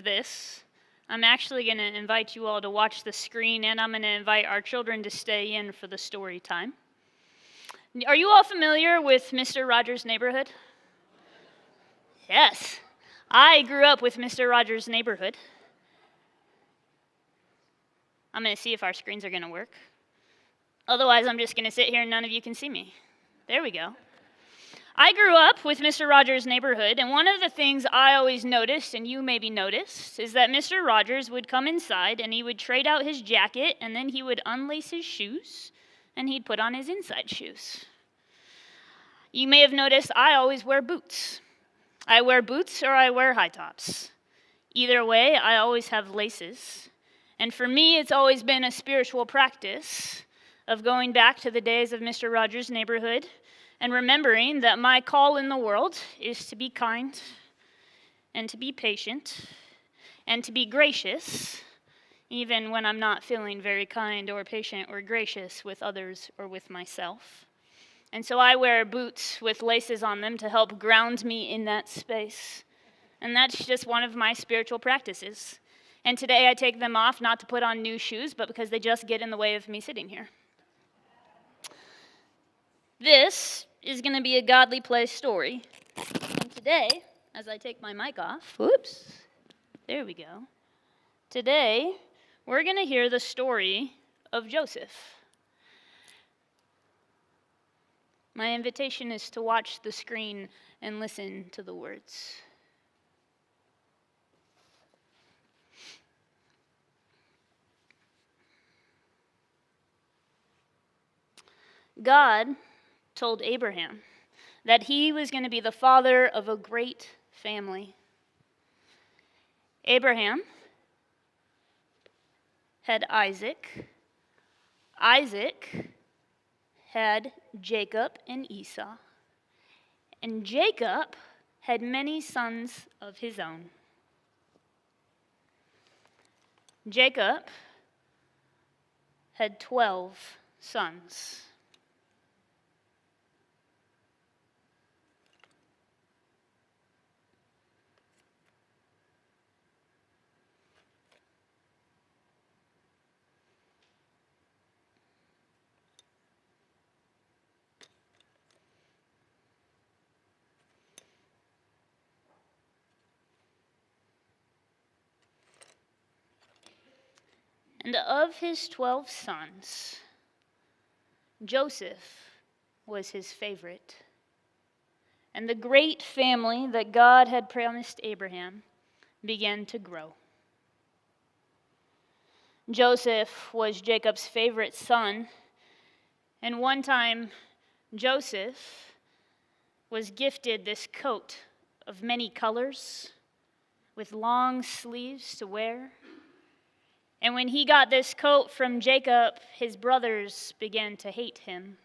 This, I'm actually going to invite you all to watch the screen, and I'm going to invite our children to stay in for the story time. Are you all familiar with Mr. Rogers' Neighborhood? Yes. I grew up with Mr. Rogers' Neighborhood. I'm going to see if our screens are going to work. Otherwise, I'm just going to sit here and none of you can see me. There we go. I grew up with Mr. Rogers' Neighborhood, and one of the things I always noticed, and you maybe noticed, is that Mr. Rogers would come inside and he would trade out his jacket, and then he would unlace his shoes, and he'd put on his inside shoes. You may have noticed I always wear boots. I wear boots or I wear high tops. Either way, I always have laces. And for me, it's always been a spiritual practice of going back to the days of Mr. Rogers' Neighborhood and remembering that my call in the world is to be kind and to be patient and to be gracious, even when I'm not feeling very kind or patient or gracious with others or with myself. And so I wear boots with laces on them to help ground me in that space. And that's just one of my spiritual practices. And today I take them off not to put on new shoes, but because they just get in the way of me sitting here. This is going to be a godly play story. And today, as I take my mic off, there we go. Today, we're going to hear the story of Joseph. My invitation is to watch the screen and listen to the words. God told Abraham that he was going to be the father of a great family. Abraham had Isaac. Isaac had Jacob and Esau. And Jacob had many sons of his own. Jacob had 12 sons. And of his 12 sons, Joseph was his favorite. And the great family that God had promised Abraham began to grow. Joseph was Jacob's favorite son, and one time Joseph was gifted this coat of many colors with long sleeves to wear. And when he got this coat from Jacob, his brothers began to hate him.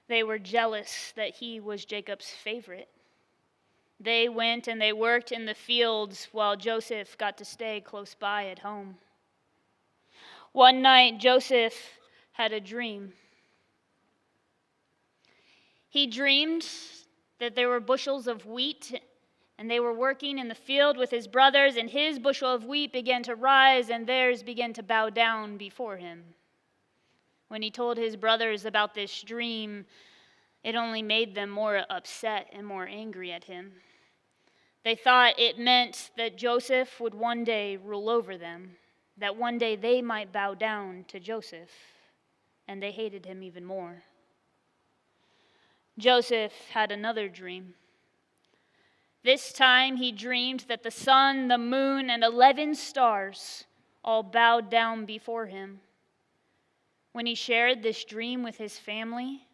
They were jealous that he was Jacob's favorite. They went and they worked in the fields while Joseph got to stay close by at home. One night, Joseph had a dream. He dreamed that there were bushels of wheat, and they were working in the field with his brothers, and his bushel of wheat began to rise, and theirs began to bow down before him. When he told his brothers about this dream, it only made them more upset and more angry at him. They thought it meant that Joseph would one day rule over them, that one day they might bow down to Joseph, and they hated him even more. Joseph had another dream. This time he dreamed that the sun, the moon, and 11 stars all bowed down before him. When he shared this dream with his family,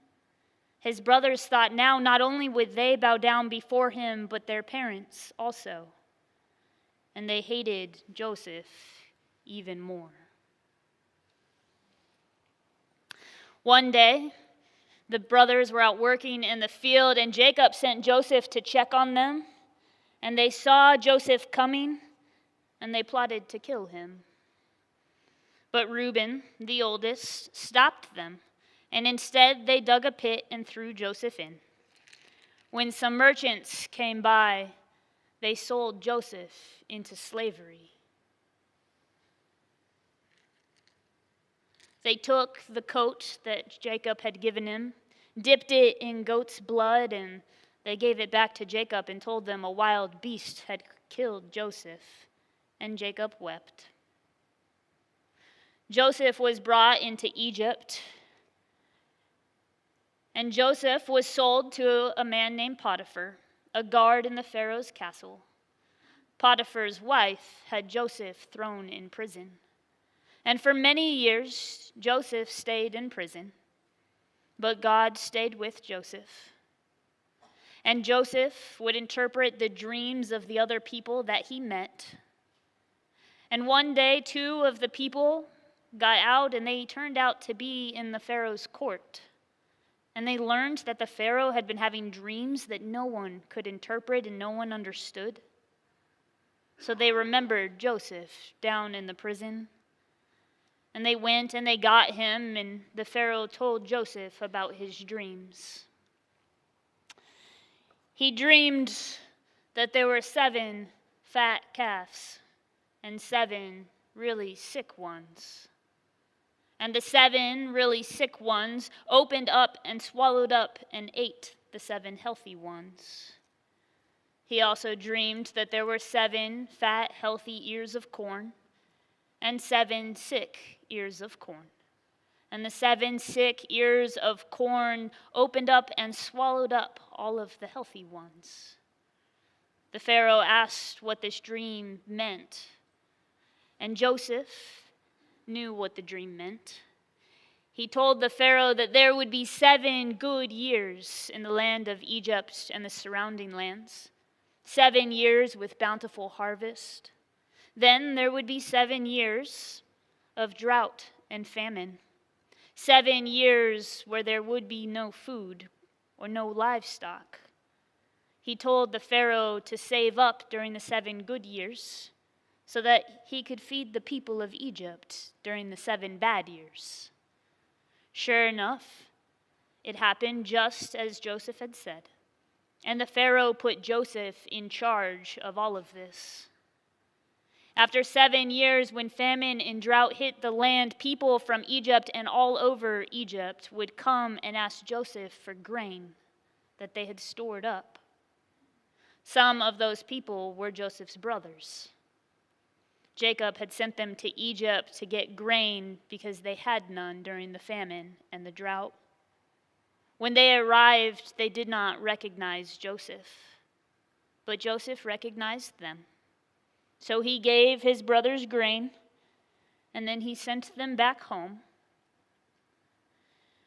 his brothers thought now not only would they bow down before him, but their parents also. And they hated Joseph even more. One day, the brothers were out working in the field, and Jacob sent Joseph to check on them. And they saw Joseph coming, and they plotted to kill him. But Reuben, the oldest, stopped them, and instead they dug a pit and threw Joseph in. When some merchants came by, they sold Joseph into slavery. They took the coat that Jacob had given him, dipped it in goat's blood, and they gave it back to Jacob and told them a wild beast had killed Joseph, and Jacob wept. Joseph was brought into Egypt, and Joseph was sold to a man named Potiphar, a guard in the Pharaoh's castle. Potiphar's wife had Joseph thrown in prison. And for many years, Joseph stayed in prison. But God stayed with Joseph. And Joseph would interpret the dreams of the other people that he met. And one day, 2 of the people got out, and they turned out to be in the Pharaoh's court. And they learned that the Pharaoh had been having dreams that no one could interpret and no one understood. So they remembered Joseph down in the prison. And they went and they got him, and the Pharaoh told Joseph about his dreams. He dreamed that there were 7 fat calves and 7 really sick ones. And the 7 really sick ones opened up and swallowed up and ate the 7 healthy ones. He also dreamed that there were 7 fat, healthy ears of corn and 7 sick ears of corn. And the 7 sick ears of corn opened up and swallowed up all of the healthy ones. The Pharaoh asked what this dream meant, and Joseph knew what the dream meant. He told the Pharaoh that there would be 7 good years in the land of Egypt and the surrounding lands, 7 years with bountiful harvest. Then there would be 7 years of drought and famine, 7 years where there would be no food or no livestock. He told the Pharaoh to save up during the 7 good years so that he could feed the people of Egypt during the 7 bad years. Sure enough, it happened just as Joseph had said. And the Pharaoh put Joseph in charge of all of this. After 7 years, when famine and drought hit the land, people from Egypt and all over Egypt would come and ask Joseph for grain that they had stored up. Some of those people were Joseph's brothers. Jacob had sent them to Egypt to get grain because they had none during the famine and the drought. When they arrived, they did not recognize Joseph, but Joseph recognized them. So he gave his brothers grain, and then he sent them back home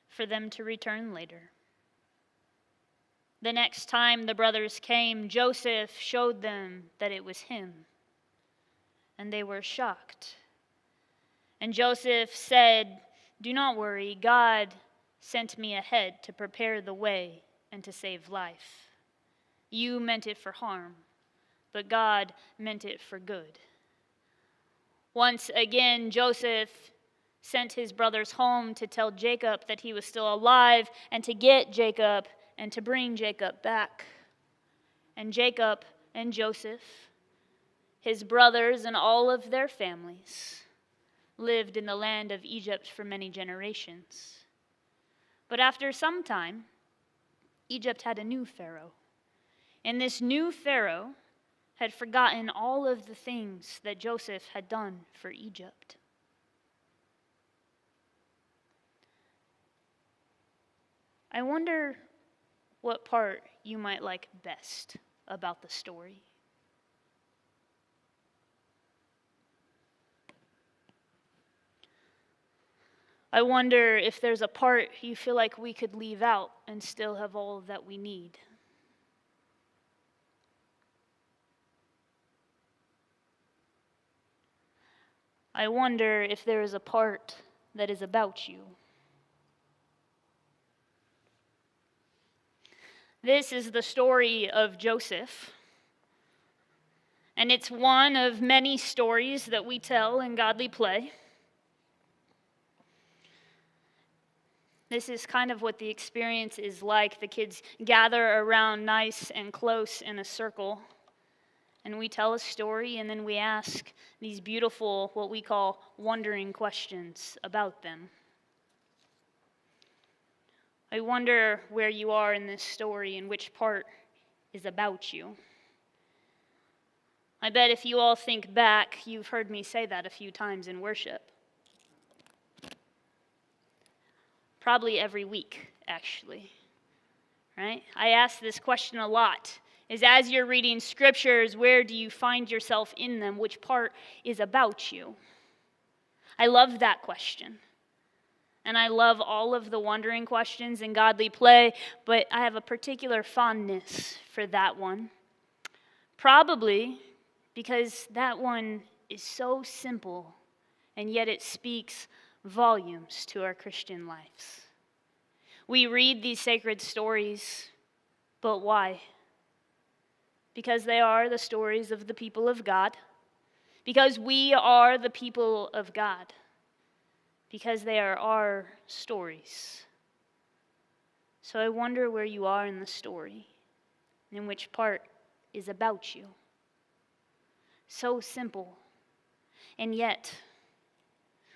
for them to return later. The next time the brothers came, Joseph showed them that it was him, and they were shocked. And Joseph said, "Do not worry, God sent me ahead to prepare the way and to save life. You meant it for harm, but God meant it for good." Once again, Joseph sent his brothers home to tell Jacob that he was still alive and to get Jacob and to bring Jacob back. And Jacob and Joseph, his brothers and all of their families, lived in the land of Egypt for many generations. But after some time, Egypt had a new Pharaoh. And this new Pharaoh had forgotten all of the things that Joseph had done for Egypt. I wonder what part you might like best about the story. I wonder if there's a part you feel like we could leave out and still have all that we need. I wonder if there is a part that is about you. This is the story of Joseph, and it's one of many stories that we tell in Godly Play. This is kind of what the experience is like. The kids gather around nice and close in a circle, and we tell a story, and then we ask these beautiful, what we call wondering questions about them. I wonder where you are in this story and which part is about you. I bet if you all think back, you've heard me say that a few times in worship. Probably every week, actually. Right? I ask this question a lot. Is as you're reading scriptures, where do you find yourself in them? Which part is about you? I love that question. And I love all of the wondering questions in Godly Play, but I have a particular fondness for that one. Probably because that one is so simple, and yet it speaks volumes to our Christian lives. We read these sacred stories, but why? Because they are the stories of the people of God. Because we are the people of God. Because they are our stories. So I wonder where you are in the story, and which part is about you. So simple. And yet,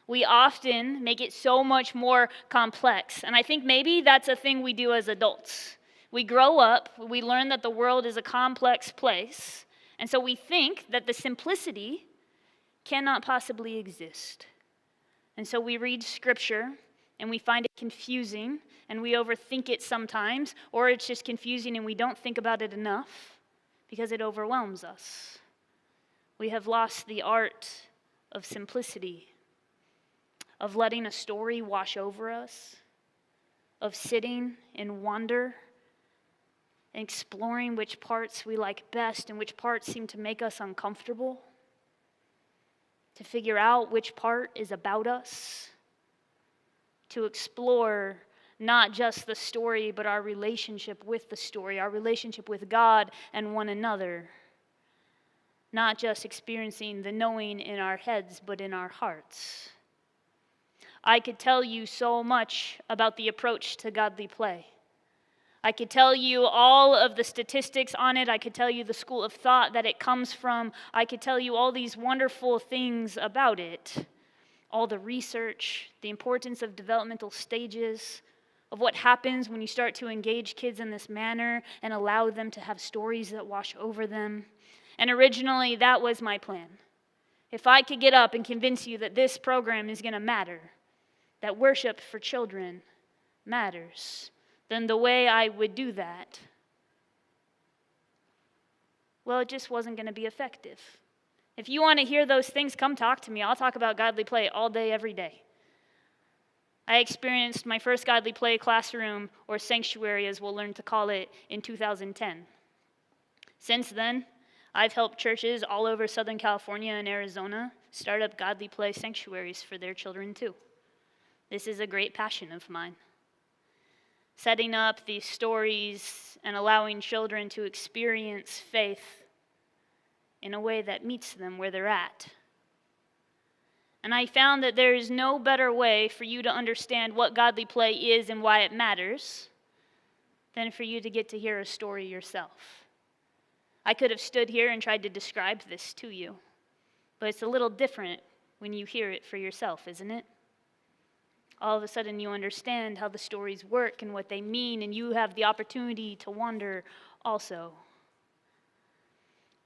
we often make it so much more complex. And I think maybe that's a thing we do as adults. We grow up, we learn that the world is a complex place, and so we think that the simplicity cannot possibly exist. And so we read scripture, and we find it confusing, and we overthink it sometimes, or it's just confusing and we don't think about it enough because it overwhelms us. We have lost the art of simplicity, of letting a story wash over us, of sitting in wonder and exploring which parts we like best and which parts seem to make us uncomfortable, to figure out which part is about us, to explore not just the story, but our relationship with the story, our relationship with God and one another. Not just experiencing the knowing in our heads, but in our hearts. I could tell you so much about the approach to Godly Play. I could tell you all of the statistics on it. I could tell you the school of thought that it comes from. I could tell you all these wonderful things about it. All the research, the importance of developmental stages, of what happens when you start to engage kids in this manner and allow them to have stories that wash over them. And originally, that was my plan. If I could get up and convince you that this program is going to matter, that worship for children matters, then the way I would do that, well, it just wasn't going to be effective. If you want to hear those things, come talk to me. I'll talk about Godly Play all day, every day. I experienced my first Godly Play classroom, or sanctuary as we'll learn to call it, in 2010. Since then, I've helped churches all over Southern California and Arizona start up Godly Play sanctuaries for their children too. This is a great passion of mine. Setting up these stories and allowing children to experience faith in a way that meets them where they're at. And I found that there is no better way for you to understand what Godly Play is and why it matters than for you to get to hear a story yourself. I could have stood here and tried to describe this to you, but it's a little different when you hear it for yourself, isn't it? All of a sudden you understand how the stories work and what they mean, and you have the opportunity to wonder also.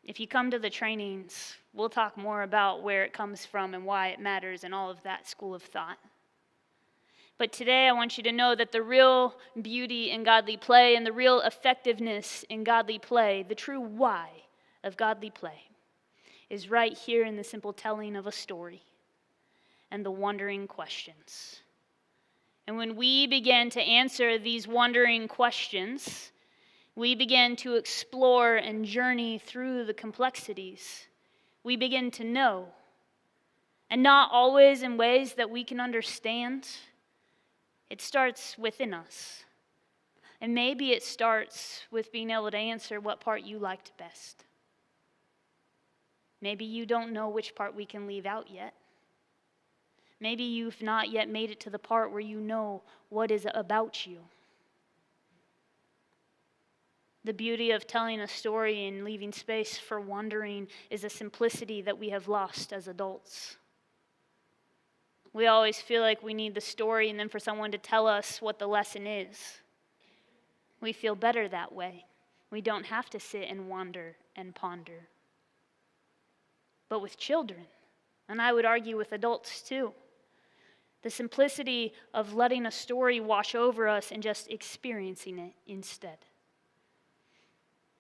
If you come to the trainings, we'll talk more about where it comes from and why it matters and all of that school of thought. But today I want you to know that the real beauty in Godly Play and the real effectiveness in Godly Play, the true why of Godly Play, is right here in the simple telling of a story and the wondering questions. And when we begin to answer these wondering questions, we begin to explore and journey through the complexities. We begin to know, and not always in ways that we can understand. It starts within us. And maybe it starts with being able to answer what part you liked best. Maybe you don't know which part we can leave out yet. Maybe you've not yet made it to the part where you know what is about you. The beauty of telling a story and leaving space for wondering is a simplicity that we have lost as adults. We always feel like we need the story and then for someone to tell us what the lesson is. We feel better that way. We don't have to sit and wonder and ponder. But with children, and I would argue with adults too, the simplicity of letting a story wash over us and just experiencing it instead.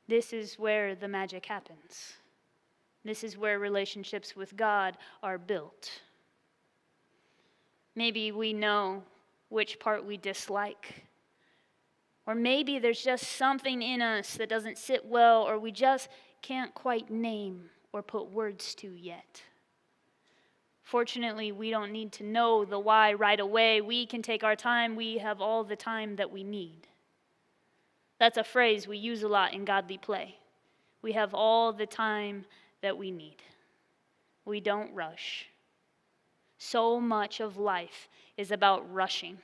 This is where the magic happens. This is where relationships with God are built. Maybe we know which part we dislike. Or maybe there's just something in us that doesn't sit well, or we just can't quite name or put words to yet. Fortunately, we don't need to know the why right away. We can take our time. We have all the time that we need. That's a phrase we use a lot in godly play. We have all the time that we need. We don't rush. So much of life is about rushing.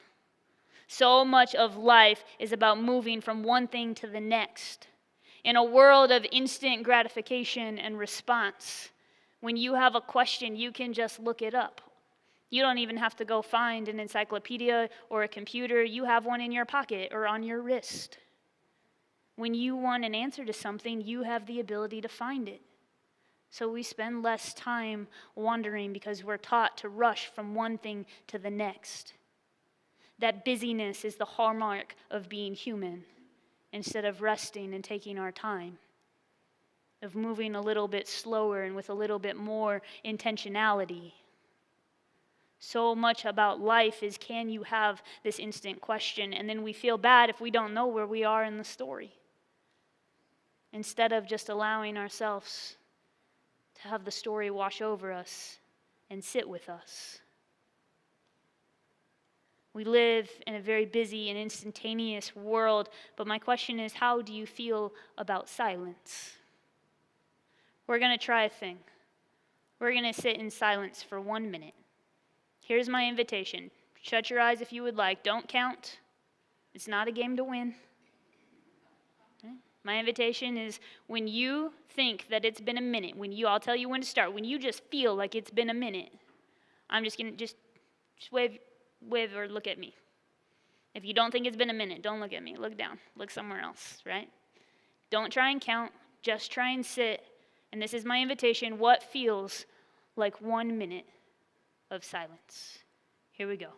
So much of life is about moving from one thing to the next. In a world of instant gratification and response, when you have a question, you can just look it up. You don't even have to go find an encyclopedia or a computer. You have one in your pocket or on your wrist. When you want an answer to something, you have the ability to find it. So we spend less time wondering because we're taught to rush from one thing to the next. That busyness is the hallmark of being human, instead of resting and taking our time, of moving a little bit slower and with a little bit more intentionality. So much about life is, can you have this instant question? And then we feel bad if we don't know where we are in the story, instead of just allowing ourselves to have the story wash over us and sit with us. We live in a very busy and instantaneous world, but my question is, how do you feel about silence? We're going to try a thing. We're going to sit in silence for 1 minute. Here's my invitation. Shut your eyes if you would like. Don't count. It's not a game to win. Okay? My invitation is, when you think that it's been a minute, I'll tell you when to start. When you just feel like it's been a minute, I'm just going to just wave or look at me. If you don't think it's been a minute, don't look at me. Look down. Look somewhere else, right? Don't try and count. Just try and sit. And this is my invitation. What feels like 1 minute of silence? Here we go.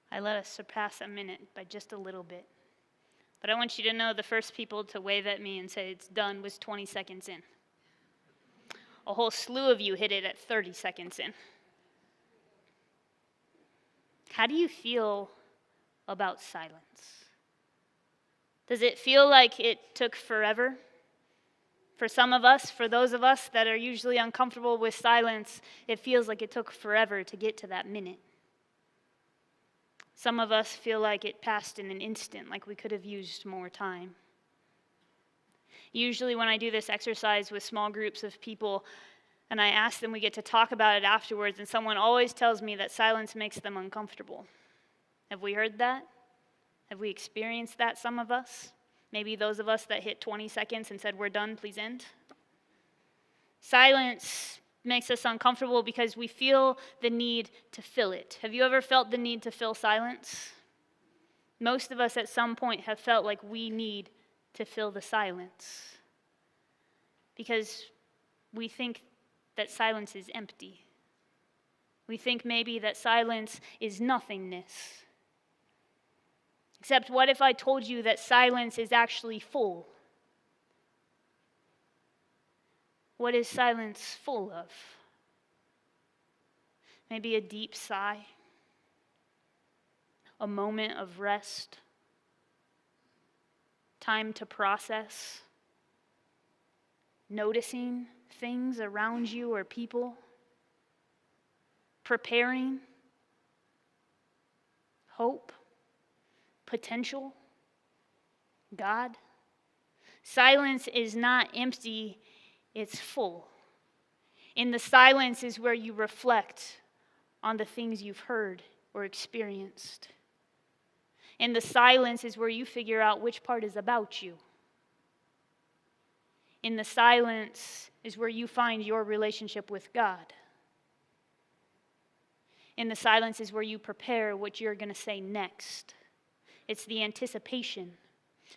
I let us surpass a minute by just a little bit. But I want you to know the first people to wave at me and say it's done was 20 seconds in. A whole slew of you hit it at 30 seconds in. How do you feel about silence? Does it feel like it took forever? For some of us, for those of us that are usually uncomfortable with silence, it feels like it took forever to get to that minute. Some of us feel like it passed in an instant, like we could have used more time. Usually when I do this exercise with small groups of people and I ask them, we get to talk about it afterwards, and someone always tells me that silence makes them uncomfortable. Have we heard that? Have we experienced that, some of us? Maybe those of us that hit 20 seconds and said, we're done, please end. Silence makes us uncomfortable because we feel the need to fill it. Have you ever felt the need to fill silence? Most of us at some point have felt like we need to fill the silence because we think that silence is empty. We think maybe that silence is nothingness. Except what if I told you that silence is actually full? What is silence full of? Maybe a deep sigh, a moment of rest, time to process, noticing things around you or people, preparing, hope, potential, God. Silence is not empty, it's full. In the silence is where you reflect on the things you've heard or experienced. In the silence is where you figure out which part is about you. In the silence is where you find your relationship with God. In the silence is where you prepare what you're going to say next. It's the anticipation.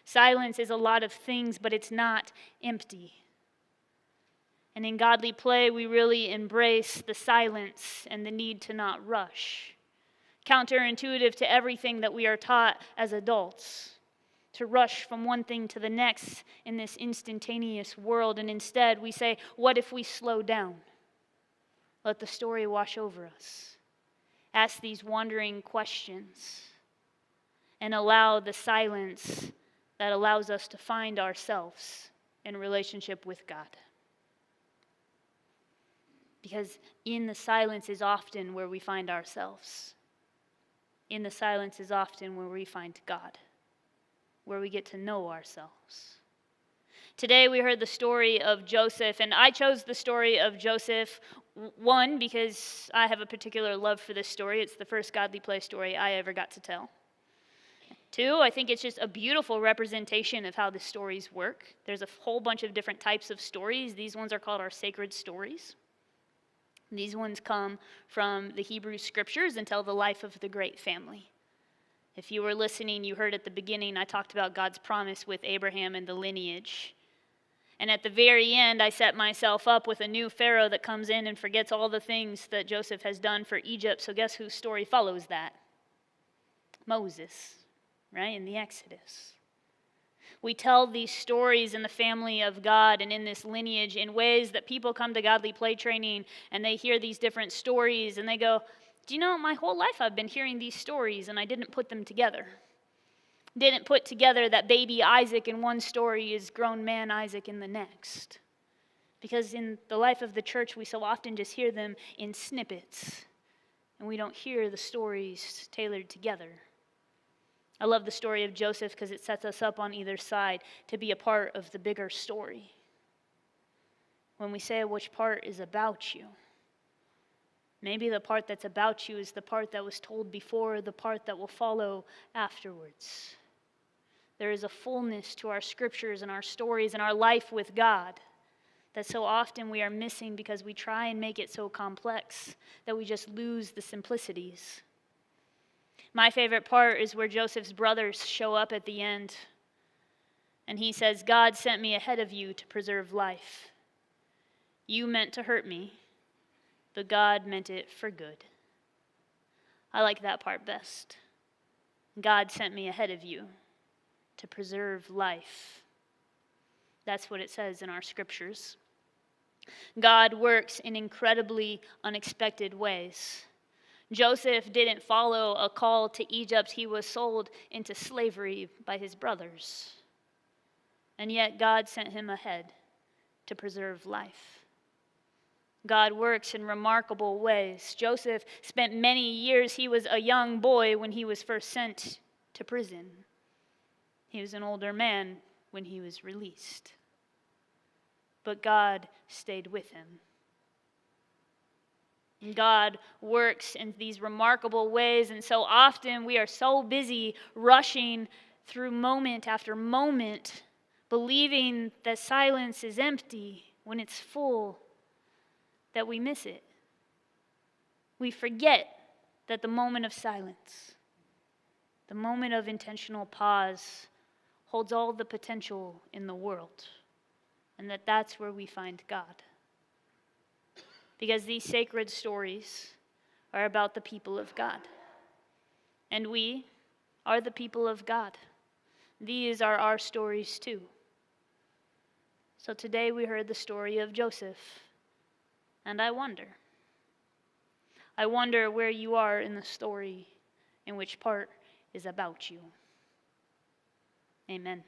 Silence is a lot of things, but it's not empty. And in godly play, we really embrace the silence and the need to not rush. Counterintuitive to everything that we are taught as adults, to rush from one thing to the next in this instantaneous world. And instead, we say, what if we slow down? Let the story wash over us. Ask these wondering questions and allow the silence that allows us to find ourselves in relationship with God. Because in the silence is often where we find ourselves. In the silence is often where we find God, where we get to know ourselves. Today we heard the story of Joseph, and I chose the story of Joseph, one, because I have a particular love for this story. It's the first godly play story I ever got to tell. Two, I think it's just a beautiful representation of how the stories work. There's a whole bunch of different types of stories. These ones are called our sacred stories. These ones come from the Hebrew scriptures and tell the life of the great family. If you were listening, you heard at the beginning, I talked about God's promise with Abraham and the lineage. And at the very end, I set myself up with a new Pharaoh that comes in and forgets all the things that Joseph has done for Egypt. So guess whose story follows that? Moses, right, in the Exodus. We tell these stories in the family of God and in this lineage in ways that people come to godly play training and they hear these different stories and they go, do you know, my whole life I've been hearing these stories and I didn't put them together. Didn't put together that baby Isaac in one story is grown man Isaac in the next. Because in the life of the church, we so often just hear them in snippets and we don't hear the stories tailored together. I love the story of Joseph because it sets us up on either side to be a part of the bigger story. When we say which part is about you, maybe the part that's about you is the part that was told before, the part that will follow afterwards. There is a fullness to our scriptures and our stories and our life with God that so often we are missing because we try and make it so complex that we just lose the simplicities. My favorite part is where Joseph's brothers show up at the end. And he says, God sent me ahead of you to preserve life. You meant to hurt me, but God meant it for good. I like that part best. God sent me ahead of you to preserve life. That's what it says in our scriptures. God works in incredibly unexpected ways. Joseph didn't follow a call to Egypt. He was sold into slavery by his brothers. And yet God sent him ahead to preserve life. God works in remarkable ways. Joseph spent many years. He was a young boy when he was first sent to prison. He was an older man when he was released. But God stayed with him. And God works in these remarkable ways, and so often we are so busy rushing through moment after moment, believing that silence is empty when it's full, that we miss it. We forget that the moment of silence, the moment of intentional pause, holds all the potential in the world, and that that's where we find God. Because these sacred stories are about the people of God. And we are the people of God. These are our stories too. So today we heard the story of Joseph, and I wonder where you are in the story and which part is about you. Amen.